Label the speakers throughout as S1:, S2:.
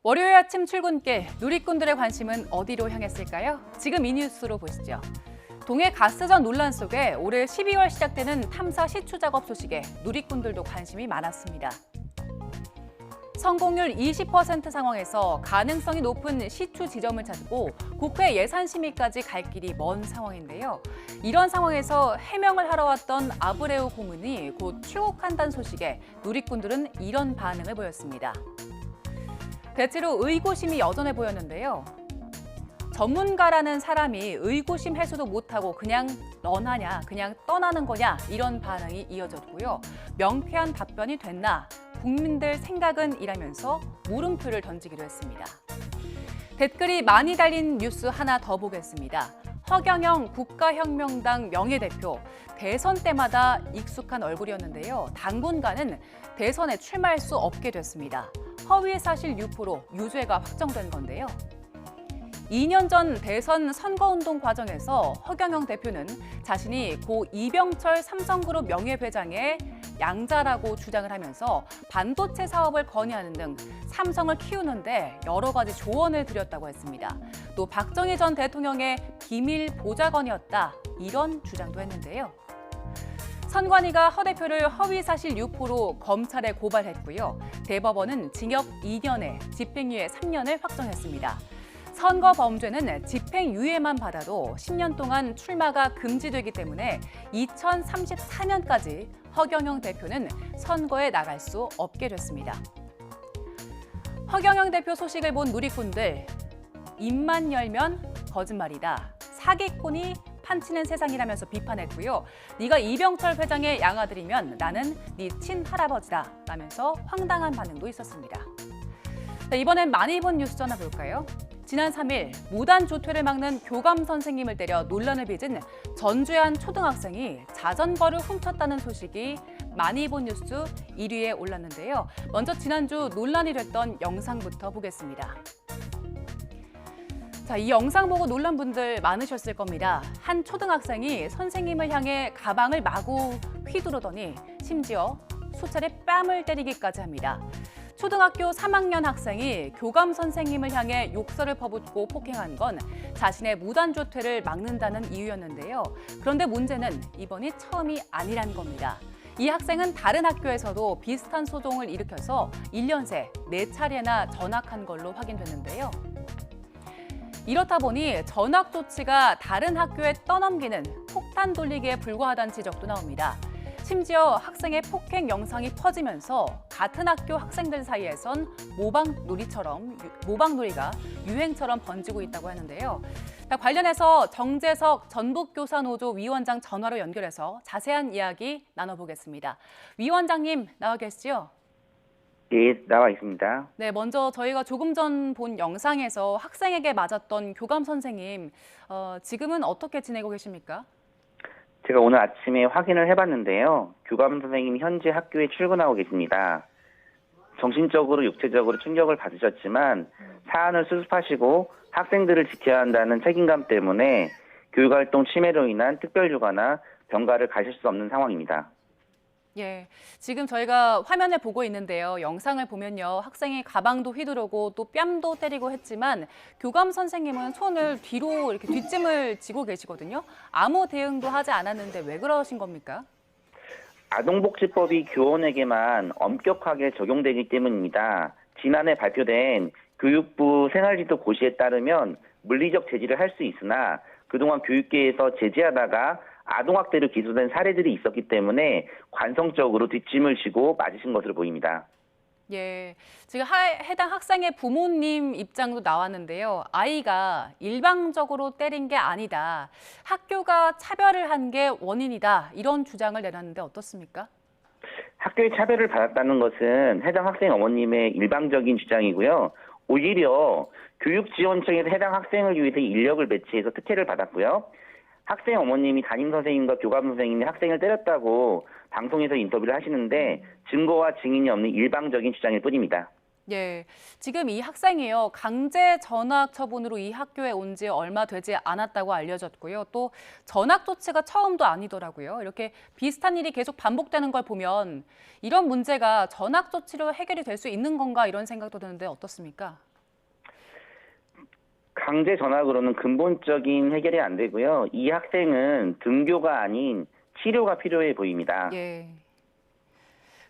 S1: 월요일 아침 출근길 누리꾼들의 관심은 어디로 향했을까요? 지금 이 뉴스로 보시죠. 동해 가스전 논란 속에 올해 12월 시작되는 탐사 시추 작업 소식에 누리꾼들도 관심이 많았습니다. 성공률 20% 상황에서 가능성이 높은 시추 지점을 찾고 국회 예산심의까지 갈 길이 먼 상황인데요. 이런 상황에서 해명을 하러 왔던 아브레우 고문이 곧 출국한다는 소식에 누리꾼들은 이런 반응을 보였습니다. 대체로 의구심이 여전해 보였는데요. 전문가라는 사람이 의구심 해소도 못하고 그냥 런하냐, 그냥 떠나는 거냐 이런 반응이 이어졌고요. 명쾌한 답변이 됐나, 국민들 생각은 이라면서 물음표를 던지기도 했습니다. 댓글이 많이 달린 뉴스 하나 더 보겠습니다. 허경영 국가혁명당 명예대표, 대선 때마다 익숙한 얼굴이었는데요. 당분간은 대선에 출마할 수 없게 됐습니다. 허위사실 유포로 유죄가 확정된 건데요. 2년 전 대선 선거운동 과정에서 허경영 대표는 자신이 고 이병철 삼성그룹 명예회장의 양자라고 주장을 하면서 반도체 사업을 건의하는 등 삼성을 키우는데 여러 가지 조언을 드렸다고 했습니다. 또 박정희 전 대통령의 비밀 보좌관이었다 이런 주장도 했는데요. 선관위가 허 대표를 허위사실 유포로 검찰에 고발했고요. 대법원은 징역 2년에 집행유예 3년을 확정했습니다. 선거 범죄는 집행유예만 받아도 10년 동안 출마가 금지되기 때문에 2034년까지 허경영 대표는 선거에 나갈 수 없게 됐습니다. 허경영 대표 소식을 본 누리꾼들, 입만 열면 거짓말이다. 사기꾼이 판치는 세상이라면서 비판했고요. 네가 이병철 회장의 양아들이면 나는 네 친할아버지다 라면서 황당한 반응도 있었습니다. 자, 이번엔 많이 본 뉴스 전화 볼까요? 지난 3일 무단 조퇴를 막는 교감 선생님을 때려 논란을 빚은 전주의 한 초등학생이 자전거를 훔쳤다는 소식이 많이 본 뉴스 1위에 올랐는데요. 먼저 지난주 논란이 됐던 영상부터 보겠습니다. 자, 이 영상 보고 놀란 분들 많으셨을 겁니다. 한 초등학생이 선생님을 향해 가방을 마구 휘두르더니 심지어 수차례 뺨을 때리기까지 합니다. 초등학교 3학년 학생이 교감 선생님을 향해 욕설을 퍼붓고 폭행한 건 자신의 무단 조퇴를 막는다는 이유였는데요. 그런데 문제는 이번이 처음이 아니란 겁니다. 이 학생은 다른 학교에서도 비슷한 소동을 일으켜서 1년 새 4차례나 전학한 걸로 확인됐는데요. 이렇다 보니 전학 조치가 다른 학교에 떠넘기는 폭탄 돌리기에 불과하다는 지적도 나옵니다. 심지어 학생의 폭행 영상이 퍼지면서 같은 학교 학생들 사이에선 모방놀이가 유행처럼 번지고 있다고 하는데요. 관련해서 정재석 전북교사노조 위원장 전화로 연결해서 자세한 이야기 나눠보겠습니다. 위원장님 나와 계시죠?
S2: 예, 나와 있습니다.
S1: 네, 먼저 저희가 조금 전 본 영상에서 학생에게 맞았던 교감 선생님, 지금은 어떻게 지내고 계십니까?
S2: 제가 오늘 아침에 확인을 해봤는데요. 교감 선생님이 현재 학교에 출근하고 계십니다. 정신적으로, 육체적으로 충격을 받으셨지만 사안을 수습하시고 학생들을 지켜야 한다는 책임감 때문에 교육활동 침해로 인한 특별휴가나 병가를 가실 수 없는 상황입니다.
S1: 예, 지금 저희가 화면을 보고 있는데요. 영상을 보면요. 학생이 가방도 휘두르고 또 뺨도 때리고 했지만 교감 선생님은 손을 뒤로 이렇게 뒷짐을 지고 계시거든요. 아무 대응도 하지 않았는데 왜 그러신 겁니까?
S2: 아동복지법이 교원에게만 엄격하게 적용되기 때문입니다. 지난해 발표된 교육부 생활지도 고시에 따르면 물리적 제지를 할 수 있으나 그동안 교육계에서 제지하다가 아동학대로 기소된 사례들이 있었기 때문에 관성적으로 뒷짐을 지고 맞으신 것으로 보입니다.
S1: 예, 지금 해당 학생의 부모님 입장도 나왔는데요. 아이가 일방적으로 때린 게 아니다. 학교가 차별을 한 게 원인이다. 이런 주장을 내놨는데 어떻습니까?
S2: 학교의 차별을 받았다는 것은 해당 학생 어머님의 일방적인 주장이고요. 오히려 교육지원청에서 해당 학생을 위해서 인력을 배치해서 특혜를 받았고요. 학생 어머님이 담임 선생님과 교감 선생님이 학생을 때렸다고 방송에서 인터뷰를 하시는데 증거와 증인이 없는 일방적인 주장일 뿐입니다.
S1: 예, 지금 이 학생이요. 강제 전학 처분으로 이 학교에 온 지 얼마 되지 않았다고 알려졌고요. 또 전학 조치가 처음도 아니더라고요. 이렇게 비슷한 일이 계속 반복되는 걸 보면 이런 문제가 전학 조치로 해결이 될 수 있는 건가 이런 생각도 드는데 어떻습니까?
S2: 강제 전학으로는 근본적인 해결이 안 되고요. 이 학생은 등교가 아닌 치료가 필요해 보입니다.
S1: 예.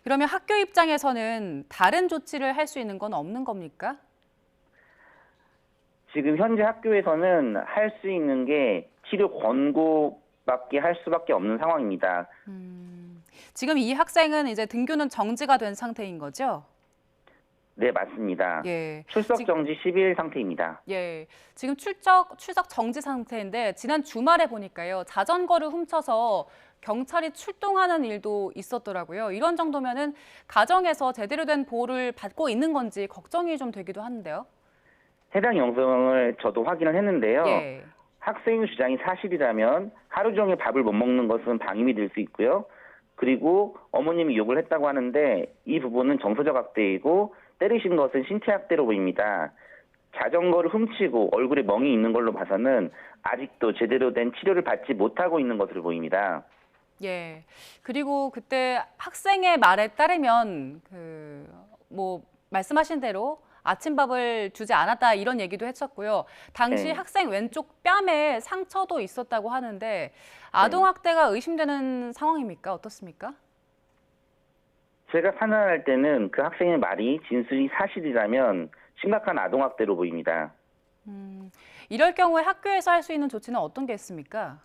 S1: 그러면 학교 입장에서는 다른 조치를 할 수 있는 건 없는 겁니까?
S2: 지금 현재 학교에서는 할 수 있는 게 치료 권고밖에 할 수밖에 없는 상황입니다.
S1: 지금 이 학생은 이제 등교는 정지가 된 상태인 거죠?
S2: 네, 맞습니다.
S1: 예.
S2: 출석
S1: 지-
S2: 정지 10일 상태입니다.
S1: 예. 지금 출석 정지 상태인데 지난 주말에 보니까요. 자전거를 훔쳐서 경찰이 출동하는 일도 있었더라고요. 이런 정도면은 가정에서 제대로 된 보호를 받고 있는 건지 걱정이 좀 되기도 하는데요.
S2: 해당 영상을 저도 확인을 했는데요.
S1: 예.
S2: 학생 주장이 사실이라면 하루 종일 밥을 못 먹는 것은 방임이 될 수 있고요. 그리고 어머님이 욕을 했다고 하는데 이 부분은 정서적 학대이고 때리신 것은 신체학대로 보입니다. 자전거를 훔치고 얼굴에 멍이 있는 걸로 봐서는 아직도 제대로 된 치료를 받지 못하고 있는 것으로 보입니다.
S1: 예. 그리고 그때 학생의 말에 따르면 뭐 말씀하신 대로 아침밥을 주지 않았다 이런 얘기도 했었고요. 당시
S2: 네.
S1: 학생 왼쪽 뺨에 상처도 있었다고 하는데 아동학대가 의심되는 상황입니까? 어떻습니까?
S2: 제가 판단할 때는 그 학생의 말이 진술이 사실이라면 심각한 아동학대로 보입니다.
S1: 이럴 경우에 학교에서 할 수 있는 조치는 어떤 게 있습니까?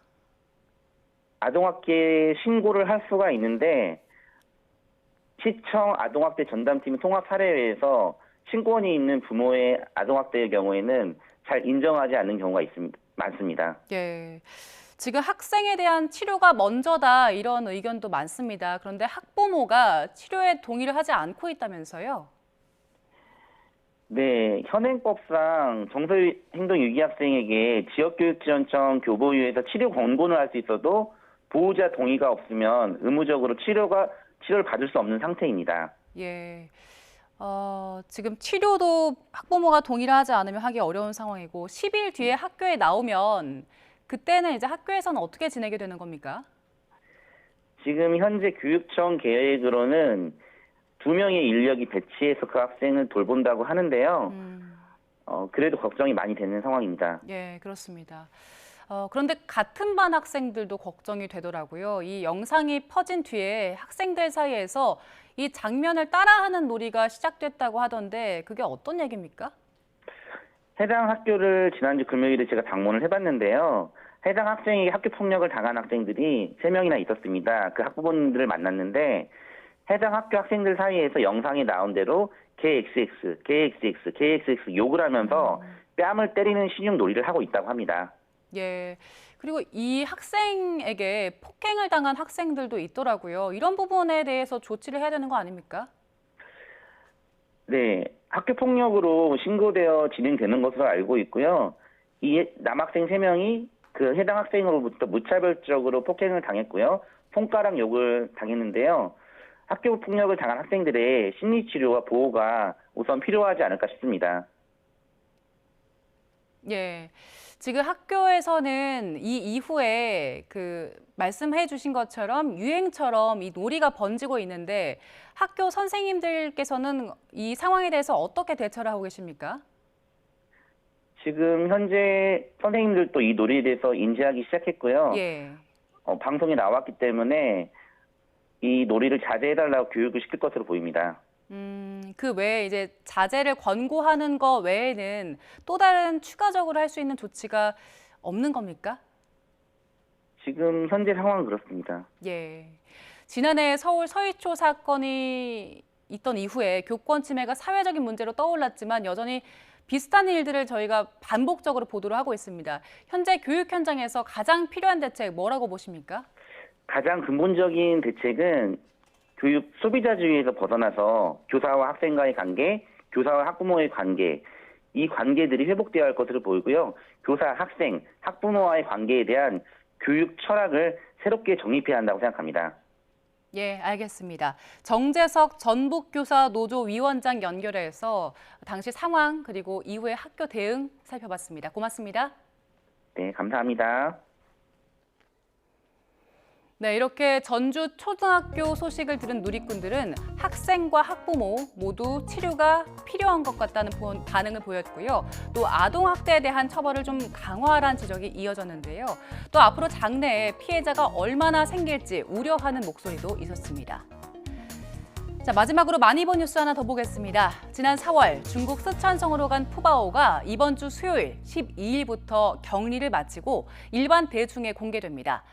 S2: 아동학대 신고를 할 수가 있는데 시청 아동학대 전담팀 통합사례회에서 신권이 있는 부모의 아동학대의 경우에는 잘 인정하지 않는 경우가 많습니다.
S1: 예. 지금 학생에 대한 치료가 먼저다 이런 의견도 많습니다. 그런데 학부모가 치료에 동의를 하지 않고 있다면서요?
S2: 네, 현행법상 정서행동유기 학생에게 지역교육지원청 교보유에서 치료 권고는 할 수 있어도 보호자 동의가 없으면 의무적으로 치료를 받을 수 없는 상태입니다.
S1: 예. 지금 치료도 학부모가 동의를 하지 않으면 하기 어려운 상황이고 10일 뒤에 학교에 나오면 그때는 이제 학교에서는 어떻게 지내게 되는 겁니까?
S2: 지금 현재 교육청 계획으로는 2명의 인력이 배치해서 그 학생을 돌본다고 하는데요. 그래도 걱정이 많이 되는 상황입니다.
S1: 예, 그렇습니다. 그런데 같은 반 학생들도 걱정이 되더라고요. 이 영상이 퍼진 뒤에 학생들 사이에서 이 장면을 따라하는 놀이가 시작됐다고 하던데 그게 어떤 얘기입니까?
S2: 해당 학교를 지난주 금요일에 제가 방문을 해봤는데요. 해당 학생에게 학교 폭력을 당한 학생들이 3명이나 있었습니다. 그 학부모님들을 만났는데 해당 학교 학생들 사이에서 영상에 나온 대로 KXX, KXX, KXX 욕을 하면서 뺨을 때리는 신용 놀이를 하고 있다고 합니다.
S1: 예. 그리고 이 학생에게 폭행을 당한 학생들도 있더라고요. 이런 부분에 대해서 조치를 해야 되는 거 아닙니까?
S2: 네, 학교 폭력으로 신고되어 진행되는 것으로 알고 있고요. 이 남학생 3명이 그 해당 학생으로부터 무차별적으로 폭행을 당했고요. 손가락 욕을 당했는데요. 학교 폭력을 당한 학생들의 심리치료와 보호가 우선 필요하지 않을까 싶습니다.
S1: 예. 지금 학교에서는 이 이후에 말씀해 주신 것처럼 유행처럼 이 놀이가 번지고 있는데 학교 선생님들께서는 이 상황에 대해서 어떻게 대처를 하고 계십니까?
S2: 지금 현재 선생님들도 이 놀이에 대해서 인지하기 시작했고요.
S1: 예.
S2: 방송에 나왔기 때문에 이 놀이를 자제해달라고 교육을 시킬 것으로 보입니다.
S1: 그 외에 이제 자제를 권고하는 거 외에는 또 다른 추가적으로 할 수 있는 조치가 없는 겁니까?
S2: 지금 현재 상황은 그렇습니다.
S1: 예. 지난해 서울 서희초 사건이 있던 이후에 교권 침해가 사회적인 문제로 떠올랐지만 여전히 비슷한 일들을 저희가 반복적으로 보도를 하고 있습니다. 현재 교육 현장에서 가장 필요한 대책 뭐라고 보십니까?
S2: 가장 근본적인 대책은 교육 소비자주의에서 벗어나서 교사와 학생과의 관계, 교사와 학부모의 관계, 이 관계들이 회복되어야 할 것으로 보이고요. 교사, 학생, 학부모와의 관계에 대한 교육 철학을 새롭게 정립해야 한다고 생각합니다.
S1: 예, 알겠습니다. 정재석 전북교사 노조 위원장 연결해서 당시 상황 그리고 이후의 학교 대응 살펴봤습니다. 고맙습니다.
S2: 네, 감사합니다.
S1: 네, 이렇게 전주 초등학교 소식을 들은 누리꾼들은 학생과 학부모 모두 치료가 필요한 것 같다는 반응을 보였고요. 또 아동학대에 대한 처벌을 좀 강화하라는 지적이 이어졌는데요. 또 앞으로 장래에 피해자가 얼마나 생길지 우려하는 목소리도 있었습니다. 자, 마지막으로 많이 본 뉴스 하나 더 보겠습니다. 지난 4월 중국 쓰촨성으로 간 푸바오가 이번 주 수요일 12일부터 격리를 마치고 일반 대중에 공개됩니다.